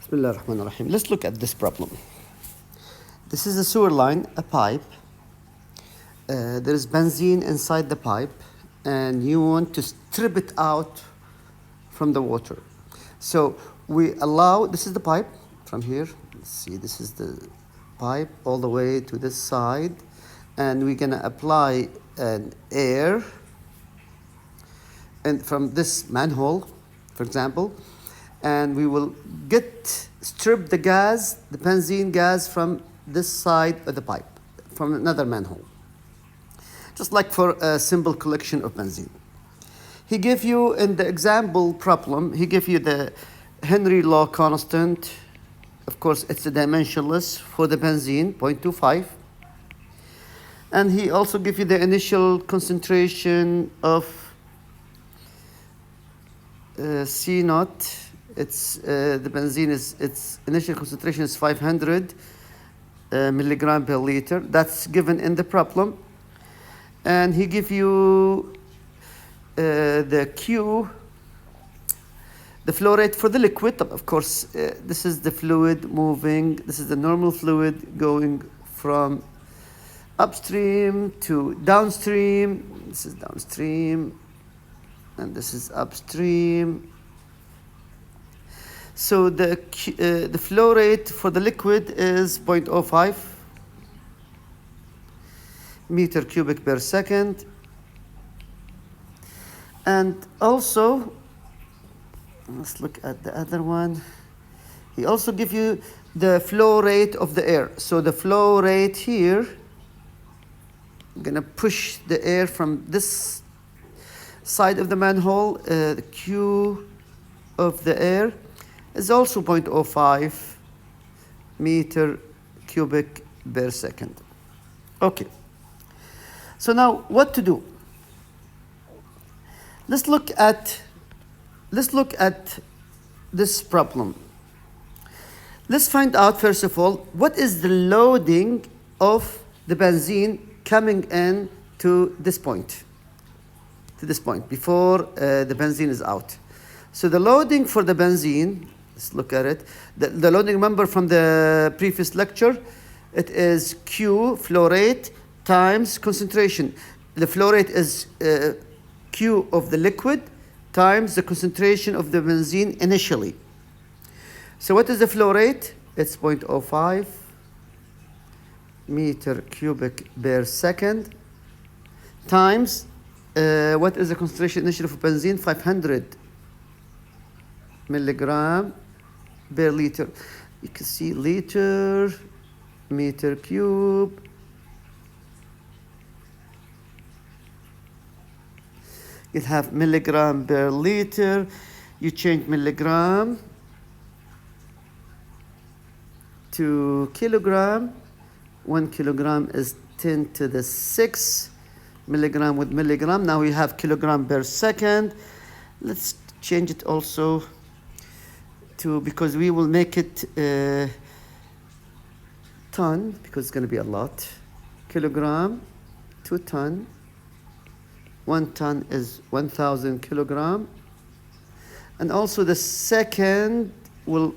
Bismillah ar-Rahman ar-Rahim. Let's look at this problem. This is a sewer line, a pipe. There is benzene inside the pipe, and you want to strip it out from the water. So we allow, this is the pipe from here. Let's see, this is the pipe all the way to this side. And we're gonna apply an air and from this manhole, for example, and we will strip the gas, the benzene gas from this side of the pipe, from another manhole. Just like for a simple collection of benzene. He gave you, in the example problem, he gave you the Henry law constant. Of course, it's a dimensionless for the benzene, 0.25. And he also gave you the initial concentration of C naught. It's the benzene is, its initial concentration is 500 milligram per liter. That's given in the problem. And he give you the Q, the flow rate for the liquid. Of course, this is the fluid moving. This is the normal fluid going from upstream to downstream. This is downstream, and this is upstream. So the flow rate for the liquid is 0.05 meter cubic per second. And also, let's look at the other one. He also give you the flow rate of the air. So the flow rate here, I'm gonna push the air from this side of the manhole. The Q of the air is also 0.05 meter cubic per second. Okay. So now what to do? Let's look at this problem. Let's find out, first of all, what is the loading of the benzene coming in to this point before the benzene is out. So the loading for the benzene, let's look at it. The loading, remember from the previous lecture, it is Q, flow rate, times concentration. The flow rate is Q of the liquid times the concentration of the benzene initially. So what is the flow rate? It's 0.05 meter cubic per second times what is the concentration initially for benzene? 500 milligram per liter. You can see liter, meter cube. You have milligram per liter. You change milligram to kilogram. 1 kilogram is 10 to the 6 milligram with milligram. Now we have kilogram per second. Let's change it also to, because we will make it ton, because it's going to be a lot. Kilogram to ton. 1 ton is 1,000 kilogram. And also the second will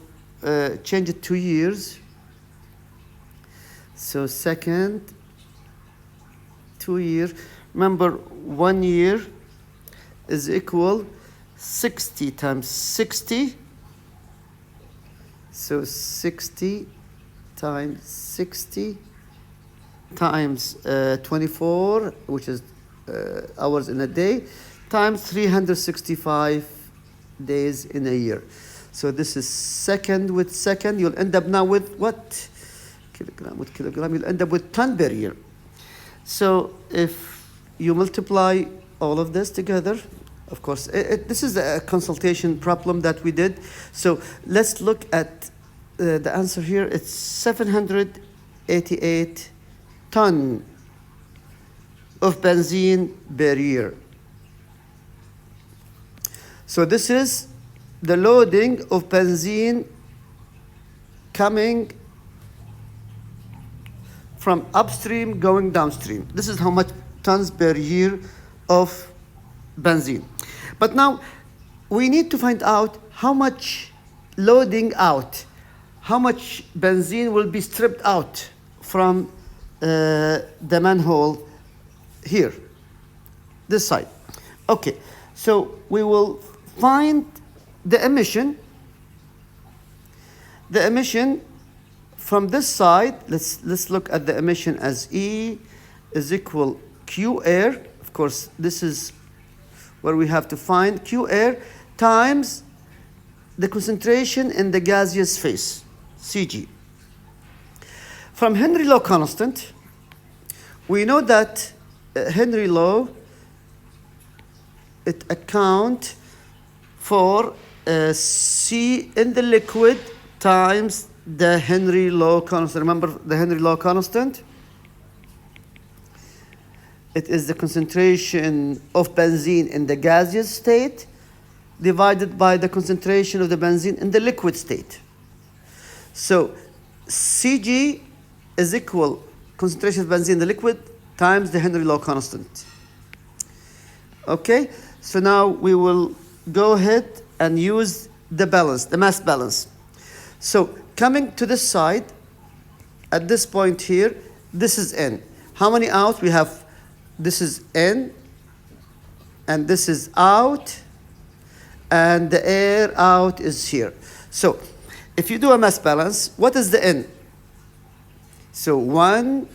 change it to years. So second, 2 years. Remember, 1 year is equal 60 times 60. So 60 times 60 times 24, which is hours in a day, times 365 days in a year. So this is second with second. You'll end up now with what? Kilogram with kilogram. You'll end up with ton per year. So if you multiply all of this together, of course, this is a consultation problem that we did. So let's look at the answer here. It's 788 ton of benzene per year. So this is the loading of benzene coming from upstream going downstream. This is how much tons per year of benzene. But now we need to find out how much loading out. how much benzene will be stripped out from the manhole here, this side. Okay, so we will find the emission. The emission from this side, let's look at the emission as E is equal Q air. Of course, this is where we have to find Q air times the concentration in the gaseous phase, Cg. From Henry law constant, we know that Henry law, it account for C in the liquid times the Henry law constant. Remember the Henry law constant? It is the concentration of benzene in the gaseous state divided by the concentration of the benzene in the liquid state. So Cg is equal concentration of benzene in the liquid times the Henry law constant. Okay, so now we will go ahead and use the balance, the mass balance. So coming to this side, at this point here, this is N. How many out? We have, this is N, and this is out, and the air out is here. So if you do a mass balance, what is the N? So 1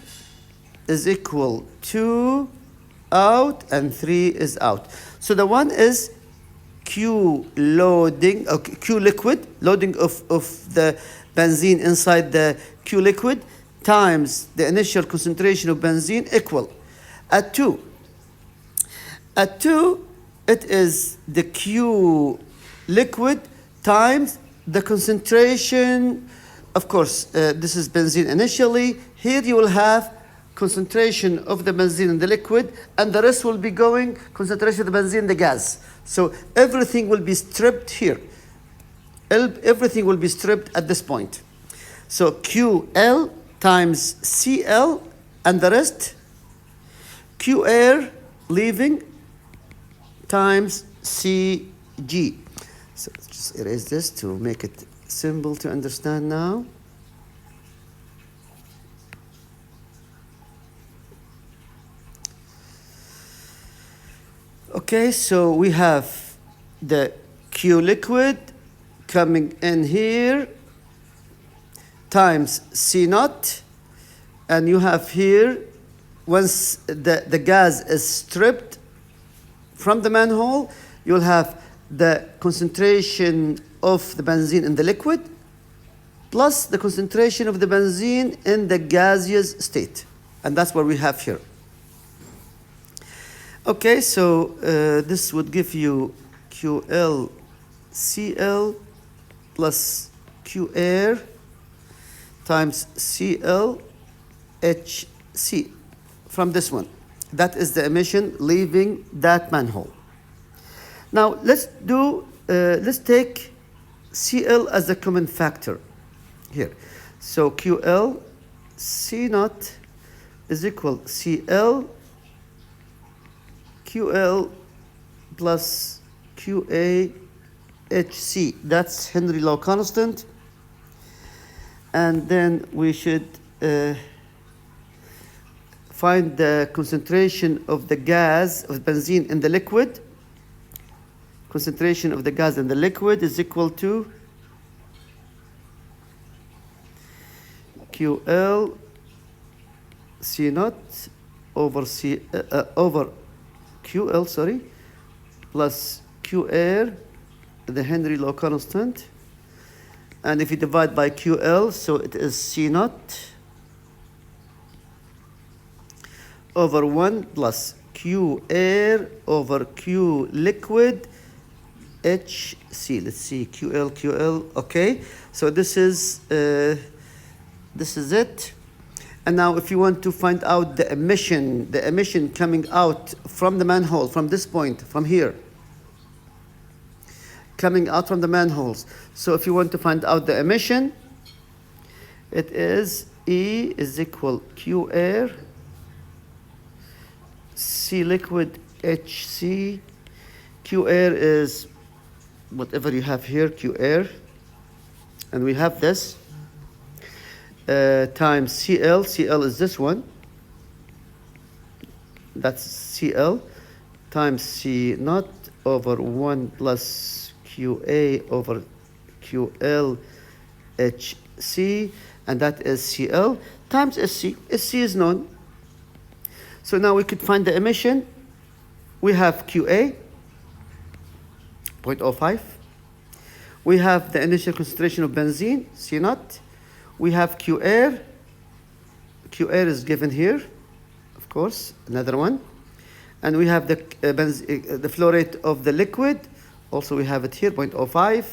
is equal to out, and 3 is out. So the 1 is Q loading, Q liquid, loading of the benzene inside the Q liquid times the initial concentration of benzene equal. At 2, it is the Q liquid times the concentration. Of course, this is benzene initially. Here you will have concentration of the benzene in the liquid, and the rest will be going concentration of the benzene in the gas. So everything will be stripped here. Everything will be stripped at this point. So QL times CL, and the rest Q air leaving times CG. So let's just erase this to make it simple to understand now. Okay, so we have the Q liquid coming in here times C naught, and you have here, once the gas is stripped from the manhole, you'll have the concentration of the benzene in the liquid plus the concentration of the benzene in the gaseous state, and that's what we have here. Okay, so this would give you QL CL plus Q air times CL HC from this one. That is the emission leaving that manhole. Now let's take CL as a common factor here. So QL C naught is equal CL QL plus QA HC. That's Henry law constant. And then we should find the concentration of the gas of benzene in the liquid. Concentration of the gas in the liquid is equal to QL C naught over QL, sorry, plus Q air, the Henry law constant. And if you divide by QL, so it is C naught over 1 plus Q air over Q liquid HC. Let's see, QL, okay. So this is it. And now if you want to find out the emission coming out from the manhole, from this point, from here, coming out from the manholes. So if you want to find out the emission, it is E is equal Q air, C liquid HC. Q air is whatever you have here, Q air. And we have this. times CL. CL is this one. That's CL times C naught over 1 plus QA over QL HC, and that is CL times SC. SC is known. So now we could find the emission. We have QA, 0.05. We have the initial concentration of benzene, C naught. We have Q air. Q air is given here, of course, another one. And we have the flow rate of the liquid. Also, we have it here, 0.05.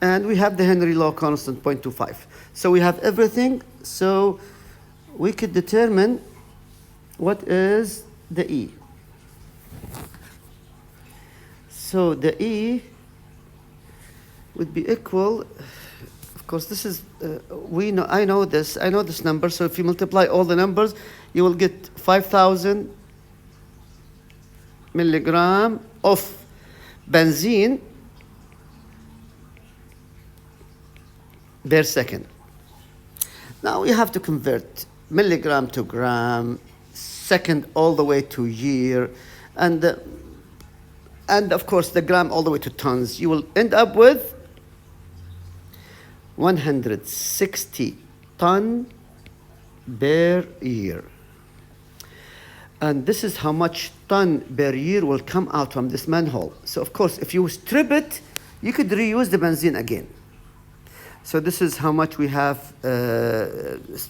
And we have the Henry law constant, 0.25. So we have everything. So we could determine what is the E. So the E would be equal, of course, this is, I know this number. So if you multiply all the numbers, you will get 5,000 milligram of benzene per second. Now we have to convert milligram to gram, second all the way to year, and of course the gram all the way to tons. You will end up with 160 ton per year. And this is how much ton per year will come out from this manhole. So of course, if you strip it, you could reuse the benzene again. So this is how much we have. This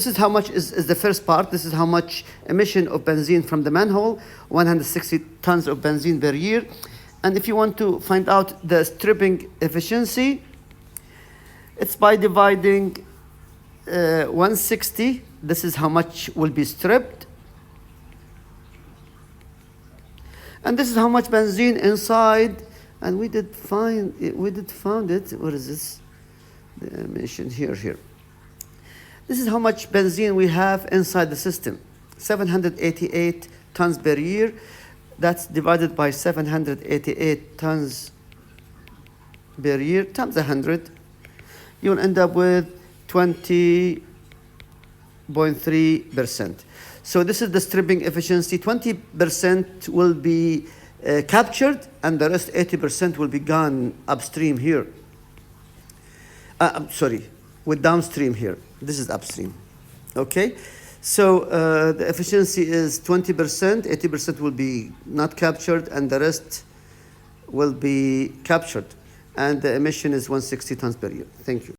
is how much is the first part. This is how much emission of benzene from the manhole, 160 tons of benzene per year. And if you want to find out the stripping efficiency, it's by dividing 160. This is how much will be stripped. And this is how much benzene inside. And we did found it. What is this? The emission here. This is how much benzene we have inside the system. 788 tons per year. That's divided by 788 tons per year times 100. You'll end up with 20.3%. So this is the stripping efficiency. 20% will be captured, and the rest 80% will be gone upstream here. I'm sorry, with downstream here. This is upstream. Okay, so the efficiency is 20%. 80% will be not captured, and the rest will be captured. And the emission is 160 tons per year. Thank you.